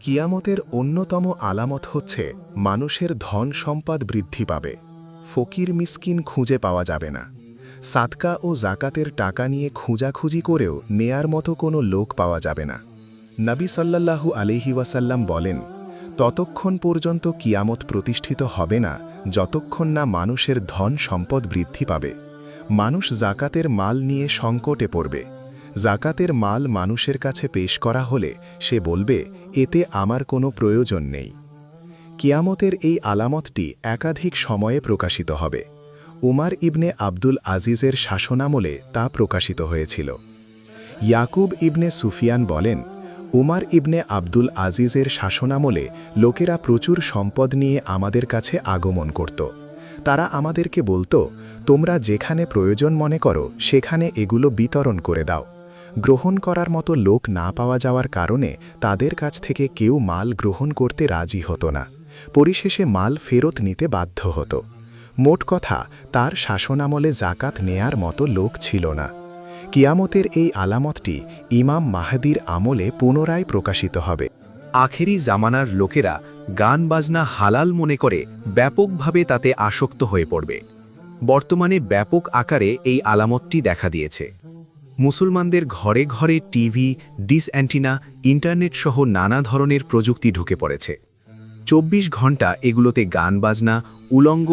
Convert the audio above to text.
কিয়ামতের অন্যতম আলামত হচ্ছে মানুষের ধন সম্পদ বৃদ্ধি পাবে। ফকির মিসকিন খুঁজে পাওয়া যাবে না। সাদকা ও জাকাতের টাকা নিয়ে খুঁজাখুঁজি করেও নেয়ার মতো কোনো লোক পাওয়া যাবে না। নবী সাল্লাল্লাহু আলাইহি ওয়াসাল্লাম বলেন, ততক্ষণ পর্যন্ত কিয়ামত প্রতিষ্ঠিত হবে না যতক্ষণ না মানুষের ধন সম্পদ বৃদ্ধি পাবে। মানুষ জাকাতের মাল নিয়ে সংকটে পড়বে। জাকাতের মাল মানুষের কাছে পেশ করা হলে সে বলবে, এতে আমার কোনো প্রয়োজন নেই। কিয়ামতের এই আলামতটি একাধিক সময়ে প্রকাশিত হবে। উমার ইবনে আব্দুল আজিজের শাসনামলে তা প্রকাশিত হয়েছিল। ইয়াকুব ইবনে সুফিয়ান বলেন, উমার ইবনে আব্দুল আজিজের শাসনামলে লোকেরা প্রচুর সম্পদ নিয়ে আমাদের কাছে আগমন করত। তারা আমাদেরকে বলতো, তোমরা যেখানে প্রয়োজন মনে করো সেখানে এগুলো বিতরণ করে দাও। গ্রহণ করার মতো লোক না পাওয়া যাওয়ার কারণে তাদের কাছ থেকে কেউ মাল গ্রহণ করতে রাজি হতো না। পরিশেষে মাল ফেরত নিতে বাধ্য হতো। মোট কথা, তার শাসনামলে জাকাত নেয়ার মতো লোক ছিল না। কিয়ামতের এই আলামতটি ইমাম মাহদির আমলে পুনরায় প্রকাশিত হবে। আখেরি জামানার লোকেরা গান বাজনা হালাল মনে করে ব্যাপকভাবে তাতে আসক্ত হয়ে পড়বে। বর্তমানে ব্যাপক আকারে এই আলামতটি দেখা দিয়েছে। মুসলমানদের ঘরে ঘরে টিভি, ডিস অ্যান্টিনা, ইন্টারনেট সহ নানা ধরনের প্রযুক্তি ঢুকে পড়েছে। 24 ঘন্টা এগুলোতে গান বাজনা, উলঙ্গ